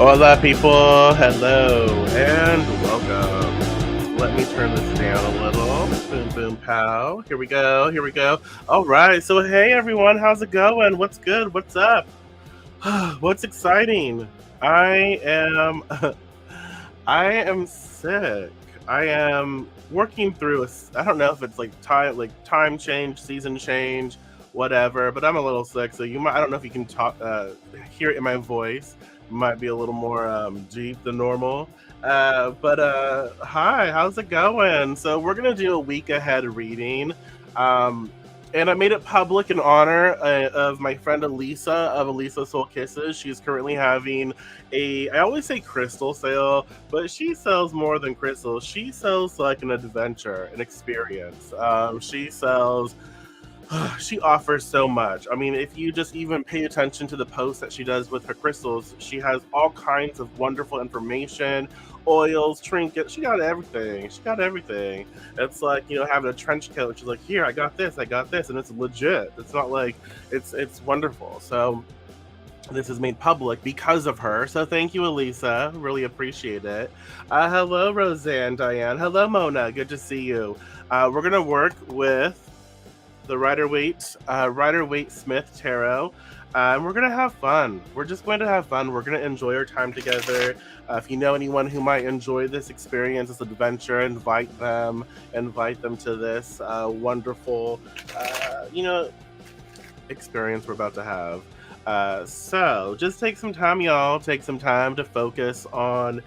Hola, people. Hello and welcome. Let me turn this down a little. Boom, boom, pow. Here we go. Here we go. All right. So, hey, everyone. How's it going? What's good? What's up? What's exciting? I am. I am sick. I am working through I don't know if it's like time change, season change, whatever. But I'm a little sick, so you might. I don't know if you can hear it in my voice. Might be a little more deep than normal. But hi, how's it going? So we're gonna do a week ahead reading. Um, and I made it public in honor of my friend Elisa of Elisa Soul Kisses. She's currently having I always say crystal sale, but she sells more than crystals. She sells like an adventure, an experience. She sells she offers so much. I mean, if you just even pay attention to the posts that she does with her crystals, she has all kinds of wonderful information, oils, trinkets. She got everything. She got everything. It's like, having a trench coat. She's like, here, I got this, and it's legit. It's not like it's wonderful. So this is made public because of her. So thank you, Elisa. Really appreciate it. Hello, Roseanne, Diane. Hello, Mona. Good to see you. We're gonna work with the Rider Waite-Smith tarot. And we're gonna have fun. We're just going to have fun. We're gonna enjoy our time together. If you know anyone who might enjoy this experience, this adventure, invite them. Invite them to this wonderful, experience we're about to have. So just take some time, y'all. Take some time to focus on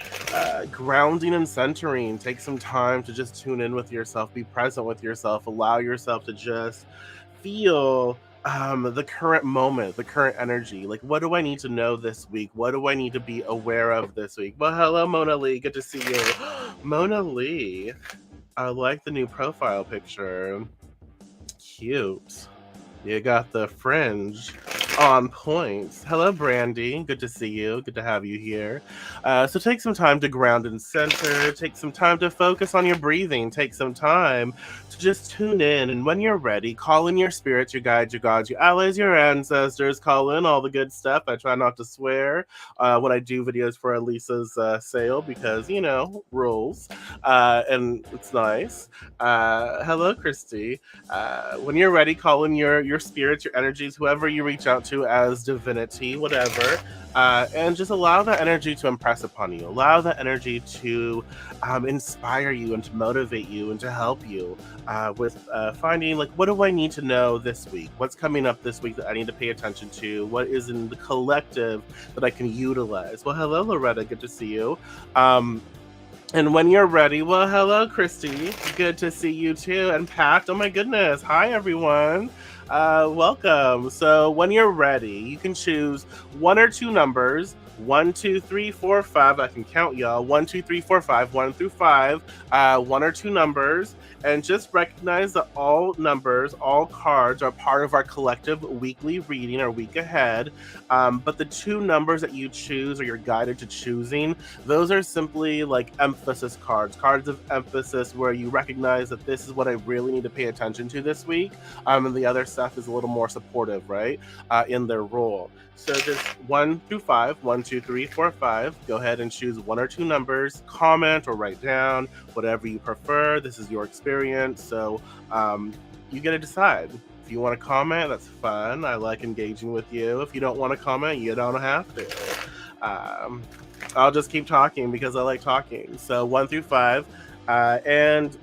grounding and centering. Take some time to just tune in with yourself, be present with yourself, allow yourself to just feel the current moment, the current energy. Like, what do I need to know this week? What do I need to be aware of this week? Well, hello, Mona Lee. Good to see you. Mona Lee. I like the new profile picture. Cute. You got the fringe on point. Hello, Brandy. Good to see you. Good to have you here. So take some time to ground and center. Take some time to focus on your breathing. Take some time to just tune in. And when you're ready, call in your spirits, your guides, your gods, your allies, your ancestors. Call in all the good stuff. I try not to swear when I do videos for Elisa's sale because, rules. And it's nice. Hello, Christy. When you're ready, call in your spirits, your energies, whoever you reach out to as divinity, whatever, and just allow that energy to impress upon you. Allow that energy to inspire you and to motivate you and to help you with finding, like, what do I need to know this week? What's coming up this week that I need to pay attention to? What is in the collective that I can utilize? Well, hello, Loretta. Good to see you. And when you're ready, well, hello, Christy. Good to see you too. And Pat, oh my goodness. Hi, everyone. Welcome. So, when you're ready, you can choose one or two numbers. 1, 2, 3, 4, 5. I can count, y'all. 1, 2, 3, 4, 5. 1 through 5. One or two numbers. And just recognize that all numbers, all cards are part of our collective weekly reading or week ahead. But the two numbers that you choose or you're guided to choosing, those are simply like emphasis cards, cards of emphasis where you recognize that this is what I really need to pay attention to this week. And the other stuff is a little more supportive, right? In their role. So just 1 through 5, 1, 2, 3, 4, 5. Go ahead and choose one or two numbers, comment or write down, whatever you prefer. This is your experience. So you get to decide. If you want to comment, that's fun. I like engaging with you. If you don't want to comment, you don't have to. I'll just keep talking because I like talking. So 1 through 5. And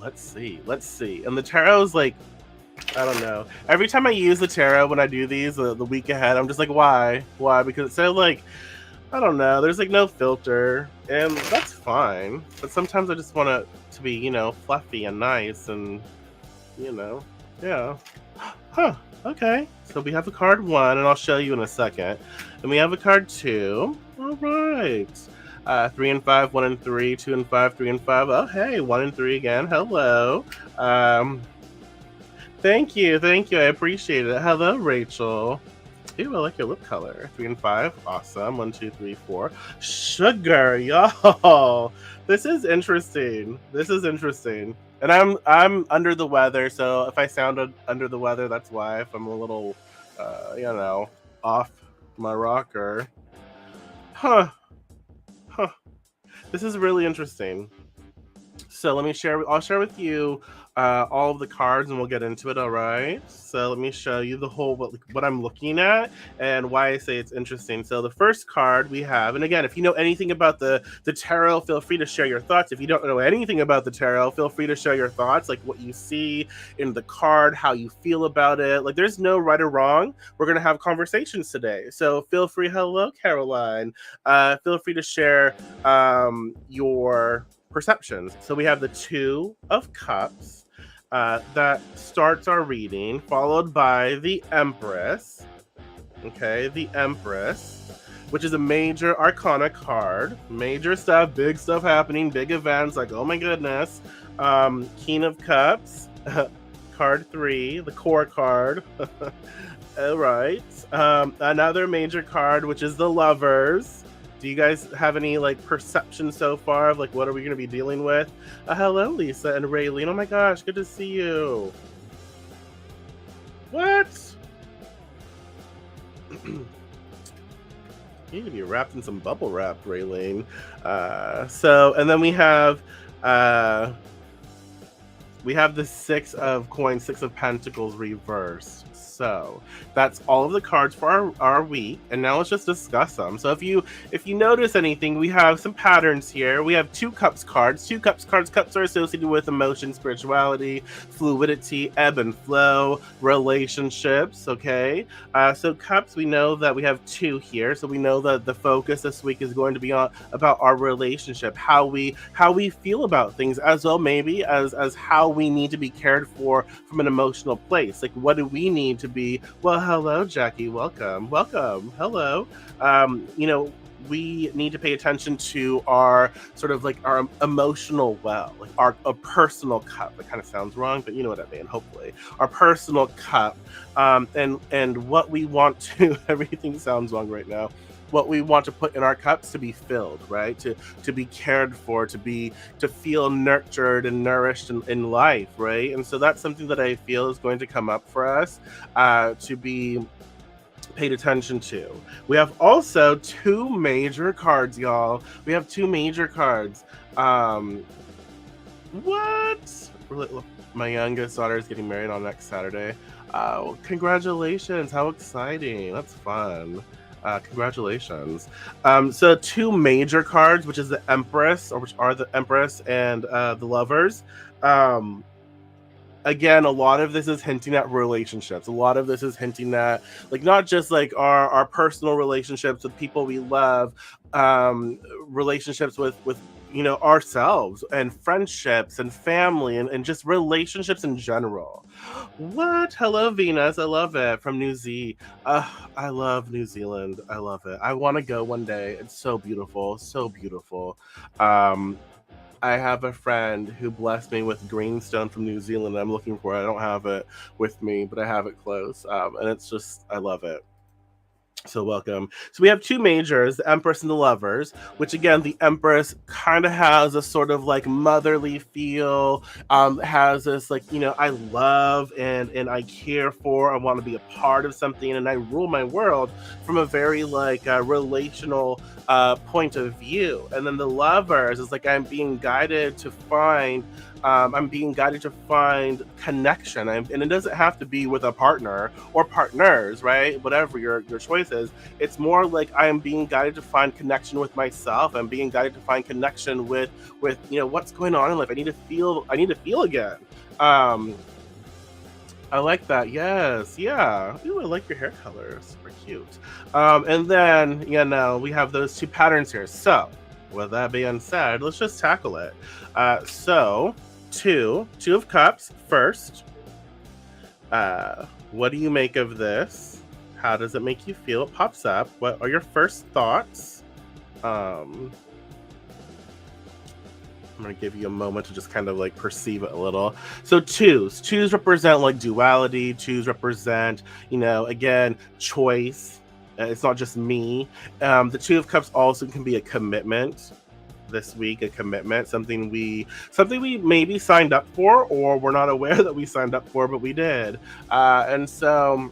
let's see. And the tarot's like, I don't know. Every time I use the tarot when I do these, the week ahead, I'm just like, why? Why? Because it's so like, I don't know. There's like no filter, and that's fine. But sometimes I just want it to be, fluffy and nice, and yeah. Huh. Okay. So we have a card 1, and I'll show you in a second. And we have a card 2. All right. 3 and 5, 1 and 3, 2 and 5, 3 and 5. Oh, hey, 1 and 3 again. Hello. Thank you. I appreciate it. Hello, Rachel. Ooh, I like your lip color. 3 and 5. Awesome. 1, 2, 3, 4. Sugar, y'all. This is interesting. And I'm under the weather, so if I sound under the weather, that's why. If I'm a little, off my rocker. Huh. Huh. This is really interesting. So let me share. I'll share with you all of the cards, and we'll get into it. All right. So let me show you the whole what I'm looking at and why I say it's interesting. So the first card we have, and again, if you know anything about the tarot, feel free to share your thoughts. If you don't know anything about the tarot, feel free to share your thoughts, like what you see in the card, how you feel about it. Like there's no right or wrong. We're gonna have conversations today. So feel free. Hello, Caroline. Feel free to share your perceptions. So we have the Two of Cups that starts our reading, followed by the Empress. Okay, the Empress, which is a major arcana card. Major stuff, big stuff happening, big events, like, oh my goodness. King of Cups, card 3, the core card. All right. Another major card, which is the Lovers. Do you guys have any like perception so far of like what are we going to be dealing with? Hello, Lisa and Raylene. Oh my gosh, good to see you. What? You need to be wrapped in some bubble wrap, Raylene. And then we have the Six of Coins, Six of Pentacles reversed. So that's all of the cards for our week, and now let's just discuss them. So if you notice anything, we have some patterns here. We have Two Cups cards. Two Cups cards. Cups are associated with emotion, spirituality, fluidity, ebb and flow, relationships. Okay. So Cups, we know that we have two here. So we know that the focus this week is going to be on about our relationship, how we feel about things, as well maybe as how we need to be cared for from an emotional place. Like what do we need to be? Well, hello, Jackie. Welcome. Hello. We need to pay attention to our sort of like our emotional well, like our a personal cup. It kind of sounds wrong, but you know what I mean. Hopefully, our personal cup, and what we want to. Everything sounds wrong right now. What we want to put in our cups to be filled, right? To be cared for, to feel nurtured and nourished in life, right? And so that's something that I feel is going to come up for us to be paid attention to. We have also two major cards, y'all. We have two major cards. What? My youngest daughter is getting married on next Saturday. Congratulations! How exciting! That's fun. Congratulations. So two major cards, which is the Empress, or which are the Empress and the Lovers. Again, a lot of this is hinting at relationships. A lot of this is hinting at like not just like our personal relationships with people we love, relationships with ourselves, and friendships and family, and just relationships in general. What? Hello, Venus. I love it. From New Z. I love New Zealand. I love it. I want to go one day. It's so beautiful. So beautiful. I have a friend who blessed me with greenstone from New Zealand. I'm looking for it. I don't have it with me, but I have it close. And it's just, I love it. So welcome. So we have two majors, the Empress and the Lovers, which again, the Empress kind of has a sort of like motherly feel, has this like, I love and I care for, I want to be a part of something, and I rule my world from a very like relational point of view. And then the Lovers is like, I'm being guided to find connection, and it doesn't have to be with a partner or partners, right? Whatever your choice is, it's more like I am being guided to find connection with myself. I'm being guided to find connection with what's going on in life. I need to feel again. I like that. Yes, yeah. Ooh, I like your hair color. Super cute. And then we have those two patterns here. So, with that being said, let's just tackle it. So, two of cups first. What do you make of this? How does it make you feel? It pops up. What are your first thoughts? I'm going to give you a moment to just kind of like perceive it a little. So twos represent like duality. Twos represent, again, choice. It's not just me. The Two of Cups also can be a commitment this week, a commitment, something we maybe signed up for, or we're not aware that we signed up for, but we did. And so,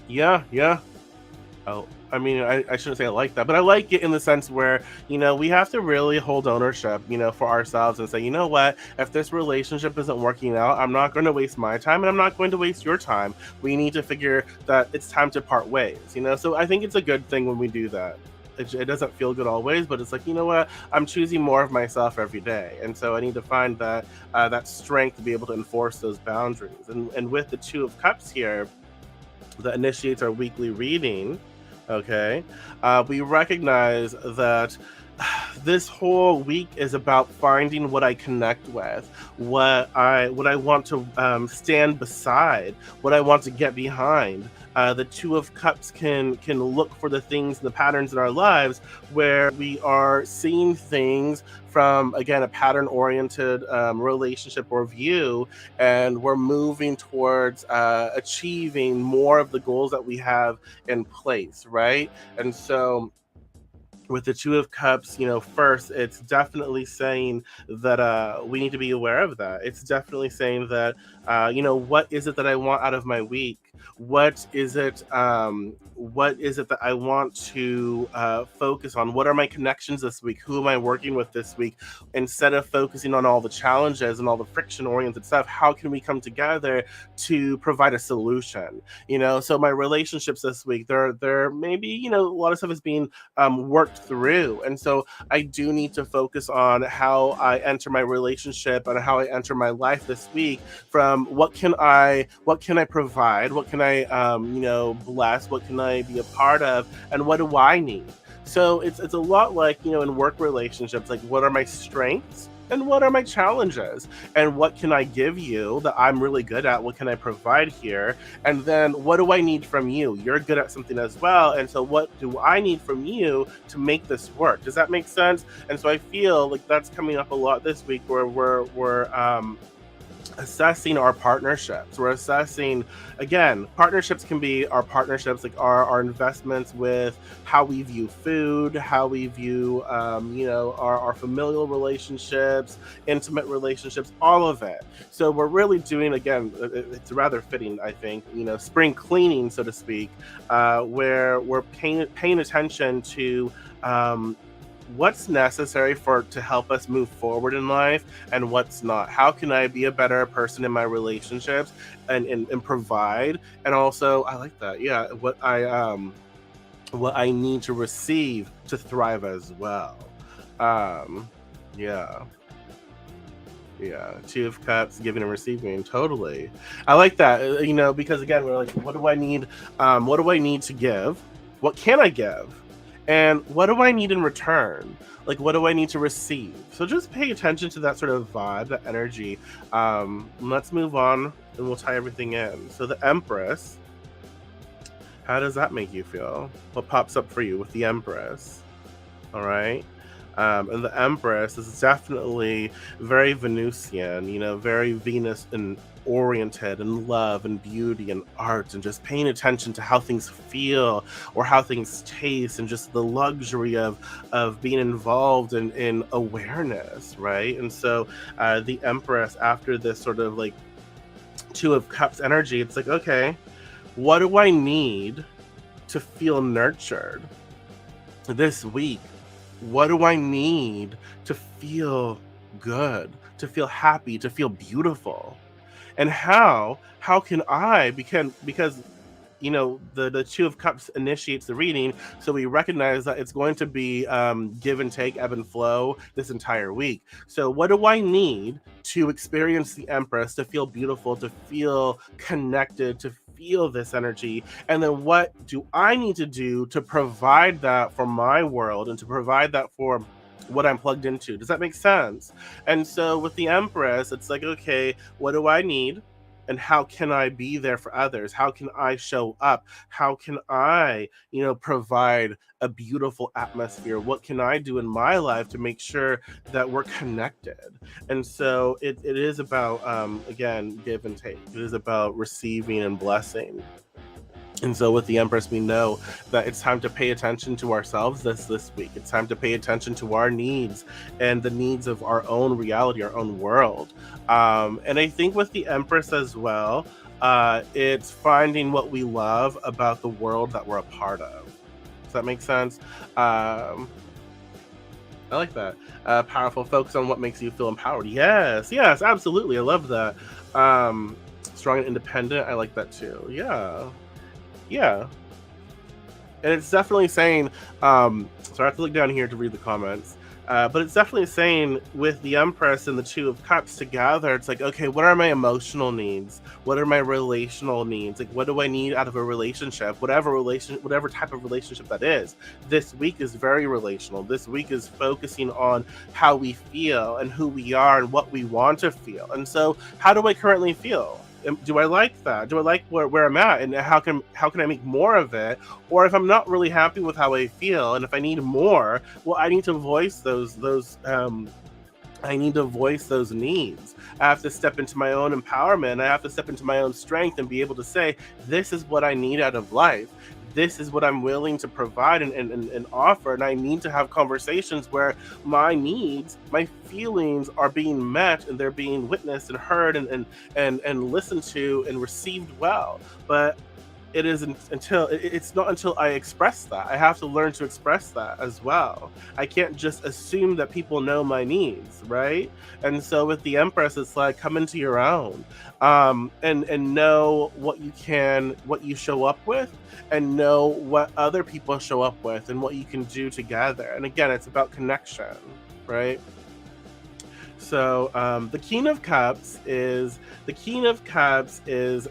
yeah. Oh, I mean, I shouldn't say I like that, but I like it in the sense where, we have to really hold ownership, for ourselves and say, you know what, if this relationship isn't working out, I'm not going to waste my time and I'm not going to waste your time. We need to figure that it's time to part ways, So I think it's a good thing when we do that. It doesn't feel good always, but it's like, you know what, I'm choosing more of myself every day. And so I need to find that strength to be able to enforce those boundaries. And with the Two of Cups here, that initiates our weekly reading, okay, we recognize that this whole week is about finding what I connect with, what I want to stand beside, what I want to get behind. The Two of Cups can look for the things, the patterns in our lives where we are seeing things from, again, a pattern oriented relationship or view, and we're moving towards achieving more of the goals that we have in place, right? And so with the Two of Cups, first, it's definitely saying that we need to be aware of that. It's definitely saying that, what is it that I want out of my week? What is it that I want to focus on? What are my connections this week? Who am I working with this week? Instead of focusing on all the challenges and all the friction-oriented stuff, how can we come together to provide a solution? So my relationships this week, they're maybe, a lot of stuff is being worked through. And so I do need to focus on how I enter my relationship and how I enter my life this week from what can I provide, what can I bless, what can I be a part of, and what do I need? So it's a lot like, in work relationships, like what are my strengths and what are my challenges, and what can I give you that I'm really good at? What can I provide here? And then what do I need from you? You're good at something as well, and so what do I need from you to make this work? Does that make sense? And so I feel like that's coming up a lot this week, where we're assessing our partnerships. We're assessing, again, partnerships can be our partnerships, like our investments with how we view food, how we view, our familial relationships, intimate relationships, all of it. So we're really doing, again, it's rather fitting, I think, spring cleaning, so to speak, where we're paying attention to, what's necessary to help us move forward in life and what's not. How can I be a better person in my relationships and provide? And also, I like that. Yeah, what I need to receive to thrive as well. Yeah. Yeah, Two of Cups, giving and receiving, totally. I like that, because again, we're like, what do I need? What do I need to give? What can I give? And what do I need in return? Like, what do I need to receive? So just pay attention to that sort of vibe, that energy. Let's move on and we'll tie everything in. So the Empress, how does that make you feel? What pops up for you with the Empress? All right. And the Empress is definitely very Venusian, very Venus and oriented and love and beauty and art and just paying attention to how things feel or how things taste and just the luxury of being involved in awareness, right? And so the Empress, after this sort of like Two of Cups energy, it's like, okay, what do I need to feel nurtured this week? What do I need to feel good, to feel happy, to feel beautiful? And how can I, because the Two of Cups initiates the reading, so we recognize that it's going to be give and take, ebb and flow this entire week. So what do I need to experience the Empress, to feel beautiful, to feel connected, to feel this energy? And then what do I need to do to provide that for my world and to provide that for what I'm plugged into? Does that make sense? And so with the Empress, it's like, okay, what do I need? And how can I be there for others? How can I show up? How can I, provide a beautiful atmosphere? What can I do in my life to make sure that we're connected? And so it is about, again, give and take. It is about receiving and blessing. And so with the Empress, we know that it's time to pay attention to ourselves this week. It's time to pay attention to our needs and the needs of our own reality, our own world. And I think with the Empress as well, it's finding what we love about the world that we're a part of. Does that make sense? I like that. Powerful. Focus on what makes you feel empowered. Yes, yes, absolutely. I love that. Um, Strong and independent. I like that too. Yeah, yeah. And it's definitely saying, so I have to look down here to read the comments. But it's definitely saying with the Empress and the Two of Cups together, it's like, okay, what are my emotional needs? What are my relational needs? Like, what do I need out of a relationship? Whatever type of relationship that is. This week is very relational. This week is focusing on how we feel and who we are and what we want to feel. And so, how do I currently feel? Do I like that? Do I like where I'm at, and how can I make more of it? Or if I'm not really happy with how I feel, and if I need more, well, I need to voice those I need to voice those needs. I have to step into my own empowerment. I have to step into my own strength and be able to say, this is what I need out of life. This is what I'm willing to provide and offer. And I need to have conversations where my needs, my feelings are being met and they're being witnessed and heard and listened to and received well. But it's not until I express that. I have to learn to express that as well. I can't just assume that people know my needs, right? And so with the Empress, it's like come into your own, and know what you show up with, and know what other people show up with, and what you can do together. And again, it's about connection, right? So the King of Cups is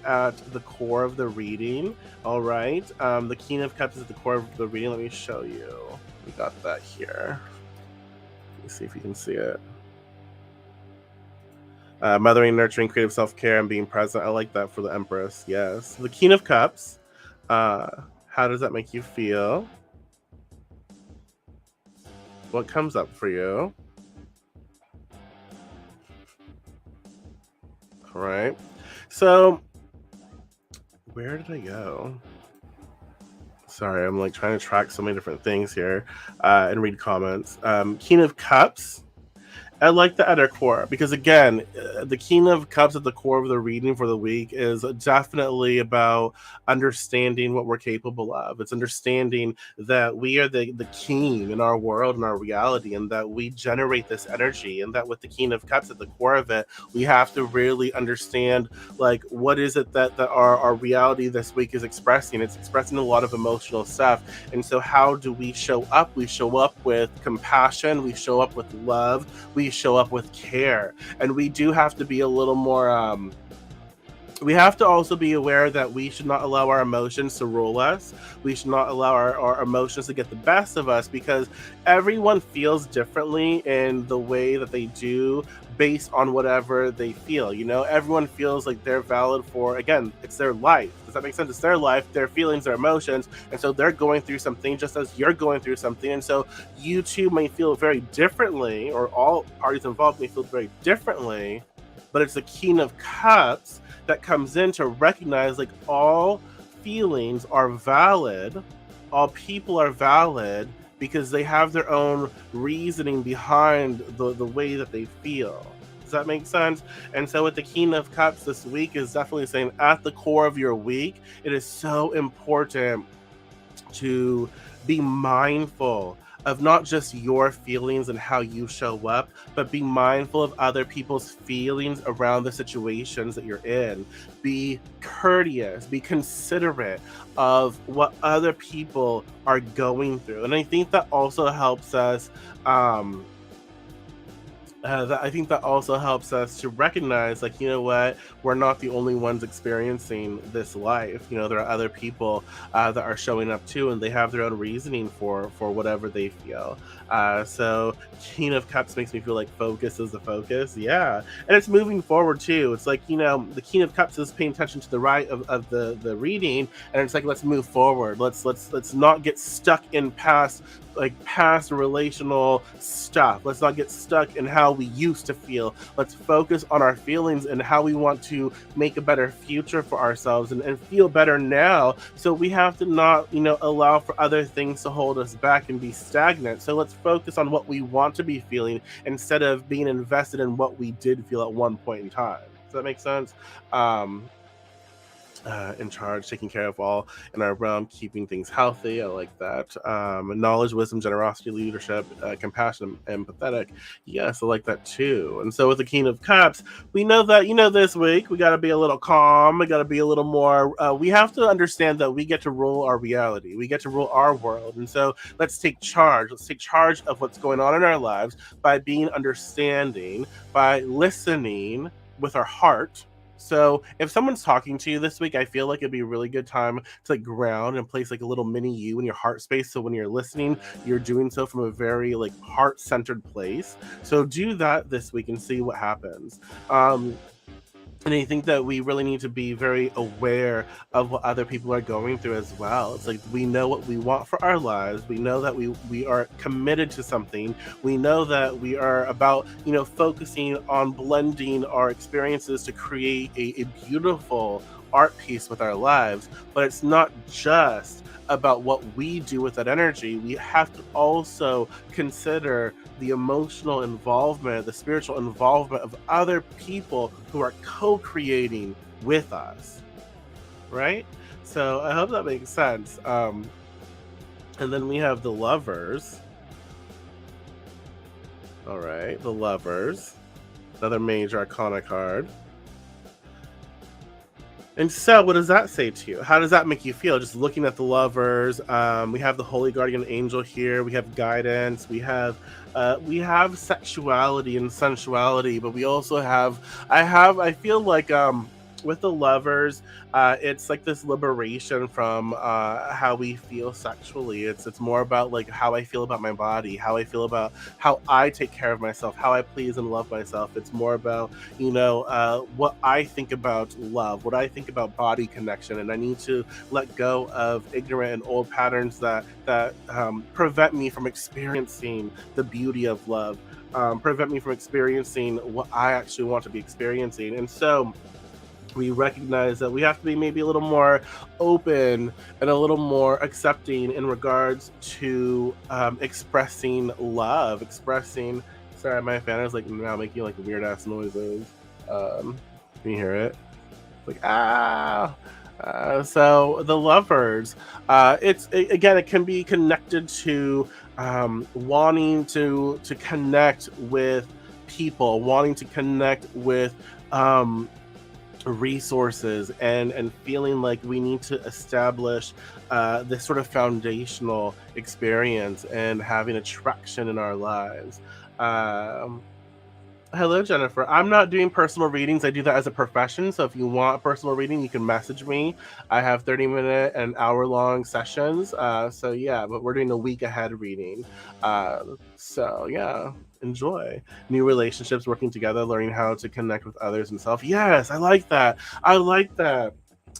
at the core of the reading. All right. The King of Cups is at the core of the reading. Let me show you. We got that here. Let me see if you can see it. Mothering, nurturing, creative self-care, and being present. I like that for the Empress. Yes. The King of Cups. How does that make you feel? What comes up for you? All right. So, where did I go? Sorry, I'm like trying to track so many different things here and read comments. King of Cups. I like the at our core because again, the King of Cups at the core of the reading for the week is definitely about understanding what we're capable of. It's understanding that we are the king in our world and our reality, and that we generate this energy, and that with the King of Cups at the core of it, we have to really understand like what is it that our reality this week is expressing. It's expressing a lot of emotional stuff. And so how do we show up? We show up with compassion, we show up with love, we show up with care, and we do have to be a little more we have to also be aware that we should not allow our emotions to rule us. We should not allow our emotions to get the best of us, because everyone feels differently in the way that they do based on whatever they feel. You know, everyone feels like they're valid for, again, it's their life. Does that make sense? It's their life, their feelings, their emotions. And so they're going through something just as you're going through something. And so you two may feel very differently, or all parties involved may feel very differently, but it's the King of Cups that comes in to recognize like all feelings are valid, all people are valid, because they have their own reasoning behind the way that they feel. Does that make sense? And so with the King of Cups this week is definitely saying at the core of your week, it is so important to be mindful of not just your feelings and how you show up, but be mindful of other people's feelings around the situations that you're in. Be courteous, be considerate of what other people are going through. And I think that also helps us I think that also helps us to recognize, like, you know what, we're not the only ones experiencing this life. You know, there are other people that are showing up too, and they have their own reasoning for whatever they feel. So, King of Cups makes me feel like focus is the focus. Yeah, and it's moving forward too. It's like, you know, the King of Cups is paying attention to the right of the reading, and it's like, let's move forward. Let's not get stuck in past relational stuff. Let's not get stuck in how we used to feel. Let's focus on our feelings and how we want to make a better future for ourselves and feel better now. So we have to not, you know, allow for other things to hold us back and be stagnant. So let's focus on what we want to be feeling instead of being invested in what we did feel at one point in time. Does that make sense? in charge, taking care of all in our realm, keeping things healthy. I like that. Knowledge, wisdom, generosity, leadership, compassion, empathetic. Yes, I like that too. And so with the King of Cups, we know that, this week we got to be a little calm. We got to be a little more, we have to understand that we get to rule our reality. We get to rule our world. And so let's take charge. Let's take charge of what's going on in our lives by being understanding, by listening with our heart. So if someone's talking to you this week, I feel like it'd be a really good time to like ground and place like a little mini you in your heart space. So when you're listening, you're doing so from a very like heart-centered place. So do that this week and see what happens. And I think that we really need to be very aware of what other people are going through as well. It's like we know what we want for our lives. We know that we are committed to something. We know that we are about, focusing on blending our experiences to create a beautiful art piece with our lives. But it's not just about what we do with that energy. We have to also consider the emotional involvement, the spiritual involvement of other people who are co-creating with us, right? So I hope that makes sense. And then we have the Lovers. All right, the Lovers, another major arcana card. And so, what does that say to you? How does that make you feel? Just looking at the Lovers, we have the Holy Guardian Angel here. We have guidance. We have sexuality and sensuality, but we also have. I feel like with the Lovers, it's like this liberation from how we feel sexually. It's more about like how I feel about my body, how I feel about how I take care of myself, how I please and love myself. It's more about what I think about love, what I think about body connection, and I need to let go of ignorant and old patterns that prevent me from experiencing the beauty of love, prevent me from experiencing what I actually want to be experiencing. And so we recognize that we have to be maybe a little more open and a little more accepting in regards to expressing love, expressing. Sorry, my fan is like now making like weird ass noises. Can you hear it? Like so the Lovers, it can be connected to wanting to connect with people, wanting to connect with resources, and feeling like we need to establish this sort of foundational experience and having attraction in our lives. Um, Hello, Jennifer. I'm not doing personal readings. I do that as a profession. So if you want a personal reading, you can message me. I have 30-minute and hour-long sessions. So yeah, but we're doing a week ahead reading. So yeah, enjoy. New relationships, working together, learning how to connect with others and self. Yes, I like that. I like that.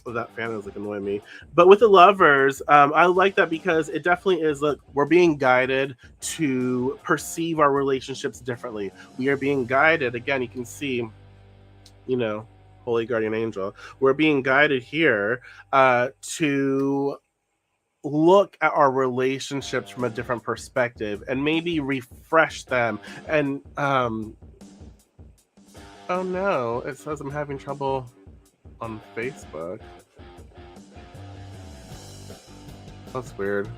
Oh, that fan is like annoying me. But with the Lovers, I like that because it definitely is. Look, we're being guided to perceive our relationships differently. We are being guided. Again, you can see, Holy Guardian Angel. We're being guided here to look at our relationships from a different perspective and maybe refresh them. And oh no, it says I'm having trouble on Facebook. That's weird.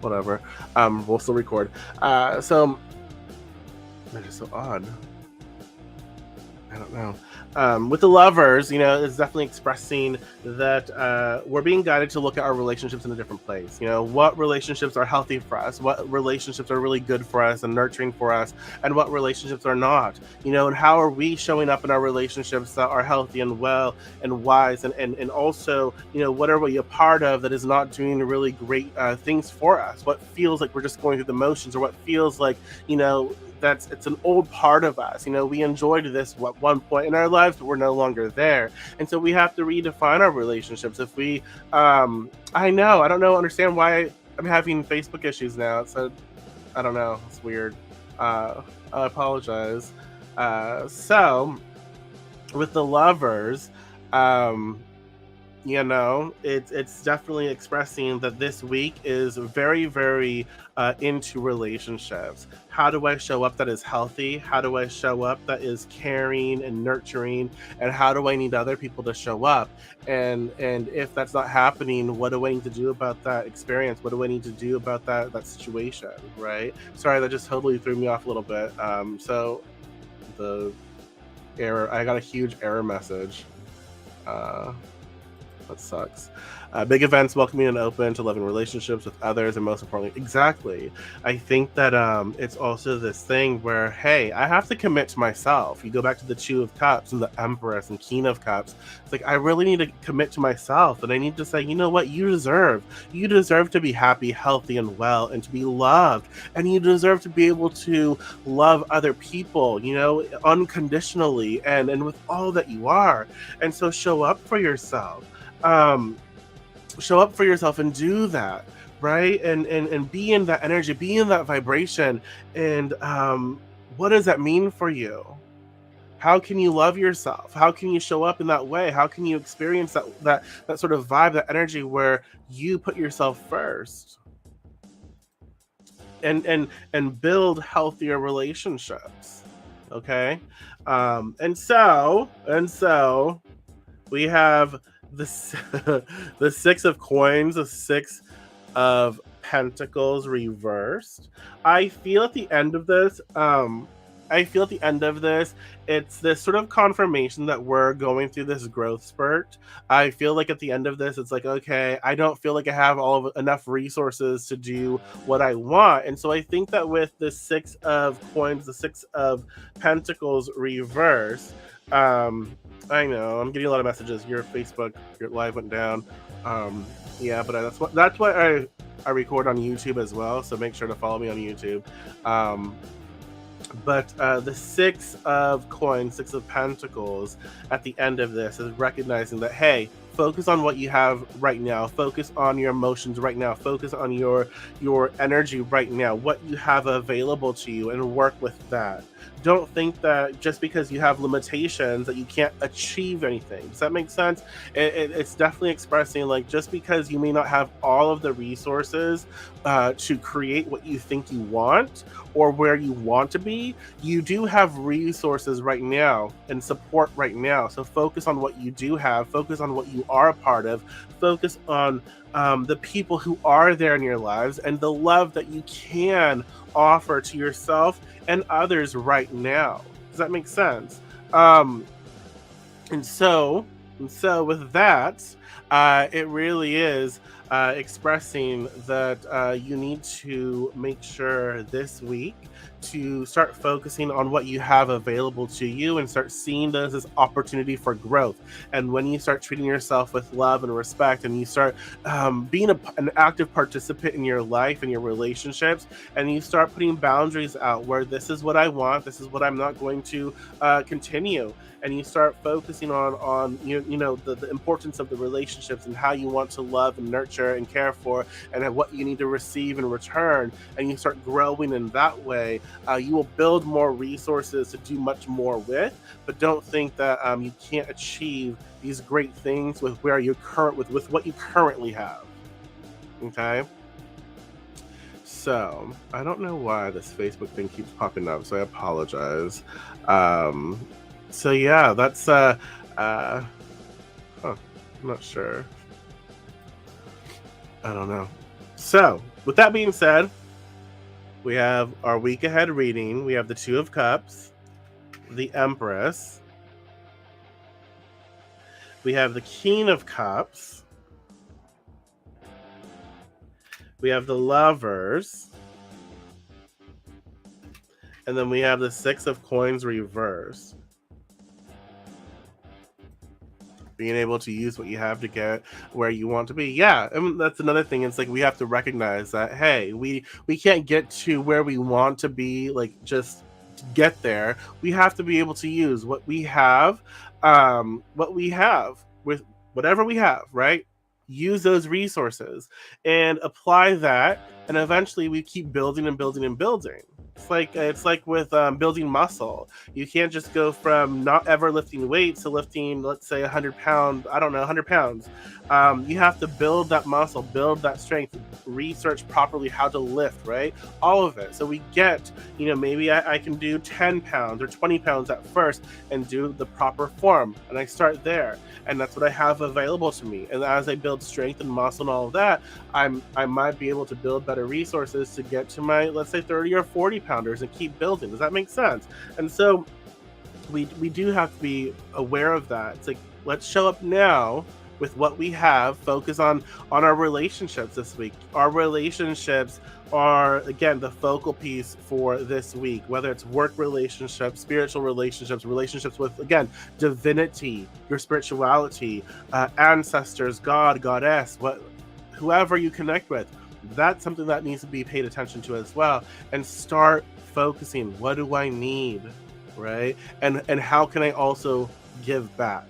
Whatever. We'll still record. So that is so odd. I don't know. With the Lovers, it's definitely expressing that we're being guided to look at our relationships in a different place. What relationships are healthy for us, what relationships are really good for us and nurturing for us, and what relationships are not. And how are we showing up in our relationships that are healthy and well and wise, and also, what are we a part of that is not doing really great things for us? What feels like we're just going through the motions, or what feels like, it's an old part of us. We enjoyed this at one point in our lives, but we're no longer there. And so we have to redefine our relationships. If we, I don't understand why I'm having Facebook issues now. So I don't know. It's weird. I apologize. So with the Lovers, You know, it's definitely expressing that this week is very, very into relationships. How do I show up that is healthy? How do I show up that is caring and nurturing? And how do I need other people to show up? And if that's not happening, what do I need to do about that experience? What do I need to do about that situation? Right? Sorry, that just totally threw me off a little bit. So the error, I got a huge error message. Uh, that sucks. Big events, welcoming and open to loving relationships with others, and most importantly, exactly. I think that it's also this thing where, hey, I have to commit to myself. You go back to the Two of Cups and the Empress and Queen of Cups. It's like I really need to commit to myself, and I need to say, you know what, you deserve. You deserve to be happy, healthy, and well, and to be loved, and you deserve to be able to love other people, you know, unconditionally and with all that you are. And so show up for yourself. Um, Show up for yourself and do that, right? And be in that energy, be in that vibration. And what does that mean for you? How can you love yourself? How can you show up in that way? How can you experience that sort of vibe, that energy where you put yourself first and build healthier relationships? Okay. And so we have the Six of Coins, the Six of Pentacles reversed. I feel at the end of this, I feel at the end of this, it's this sort of confirmation that we're going through this growth spurt. I feel like at the end of this, it's like, okay, I don't feel like I have enough resources to do what I want. And so I think that with the Six of Coins, the Six of Pentacles reverse, I know I'm getting a lot of messages. Your Facebook, your live went down. Yeah, but that's why I record on YouTube as well. So make sure to follow me on YouTube. But the Six of Coins, Six of Pentacles, at the end of this is recognizing that, hey, focus on what you have right now. Focus on your emotions right now. Focus on your energy right now, what you have available to you, and work with that. Don't think that just because you have limitations that you can't achieve anything. Does that make sense? It's definitely expressing like just because you may not have all of the resources to create what you think you want or where you want to be, you do have resources right now and support right now. So focus on what you do have, focus on what you are a part of, focus on the people who are there in your lives and the love that you can offer to yourself and others right now. Does that make sense? Um, and so with that, it really is expressing that you need to make sure this week to start focusing on what you have available to you and start seeing those as opportunity for growth. And when you start treating yourself with love and respect, and you start being an active participant in your life and your relationships, and you start putting boundaries out where this is what I want, this is what I'm not going to continue, and you start focusing on the importance of the relationships and how you want to love and nurture and care for, and what you need to receive in return, and you start growing in that way, you will build more resources to do much more with. But don't think that you can't achieve these great things with with what you currently have. Okay. So I don't know why this Facebook thing keeps popping up, so I apologize. Um, so yeah, that's I'm not sure. I don't know. So with that being said, we have our week ahead reading. We have the Two of Cups, the Empress. We have the King of Cups. We have the Lovers. And then we have the Six of Coins reversed. Being able to use what you have to get where you want to be. Yeah, and that's another thing. It's like we have to recognize that, hey, we can't get to where we want to be, like just to get there. We have to be able to use what we have with whatever we have, right? Use those resources and apply that, and eventually we keep building and building and building. It's like with building muscle. You can't just go from not ever lifting weights to lifting, let's say, 100 pounds. I don't know, 100 pounds. You have to build that muscle, build that strength, research properly how to lift, right? All of it. So we get, maybe I can do 10 pounds or 20 pounds at first and do the proper form, and I start there, and that's what I have available to me. And as I build strength and muscle and all of that, I might be able to build better resources to get to my, let's say, 30 or 40 pounders and keep building. Does that make sense? And so we do have to be aware of that. It's like, let's show up now with what we have, focus on our relationships this week. Our relationships are, again, the focal piece for this week, whether it's work relationships, spiritual relationships, relationships with, again, divinity, your spirituality, ancestors, God, goddess, whoever you connect with. That's something that needs to be paid attention to as well, and start focusing. What do I need, right? And how can I also give back?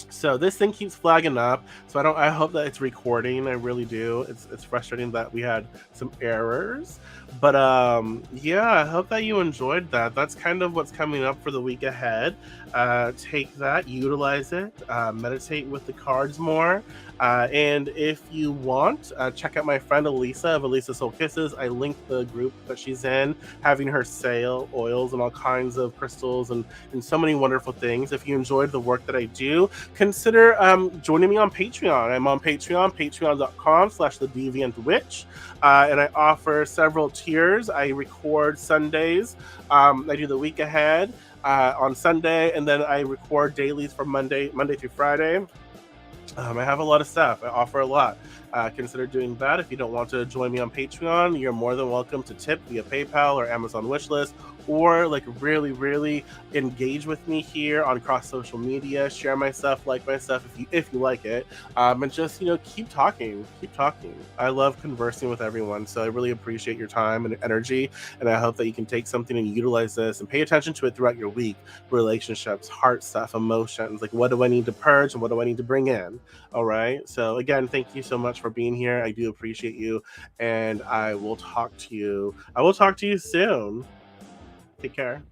So this thing keeps flagging up. So I hope that it's recording. I really do. It's frustrating that we had some errors. But yeah, I hope that you enjoyed that. That's kind of what's coming up for the week ahead. Take that, utilize it, meditate with the cards more. And if you want, check out my friend Elisa of Elisa Soul Kisses. I linked the group that she's in, having her sale oils and all kinds of crystals and so many wonderful things. If you enjoyed the work that I do, consider joining me on Patreon. I'm on Patreon, patreon.com/thedeviantwitch. And I offer several tiers. I record Sundays. I do the week ahead on Sunday, and then I record dailies from Monday through Friday. I have a lot of stuff. I offer a lot. Consider doing that. If you don't want to join me on Patreon, you're more than welcome to tip via PayPal or Amazon wishlist, or like really engage with me here on cross social media. Share my stuff, like my stuff if you like it, and just keep talking. I love conversing with everyone, so I really appreciate your time and energy, and I hope that you can take something and utilize this and pay attention to it throughout your week. Relationships, heart stuff, emotions. Like, what do I need to purge and what do I need to bring in? All right. So again, thank you so much for being here. I do appreciate you, and I will talk to you soon. Take care.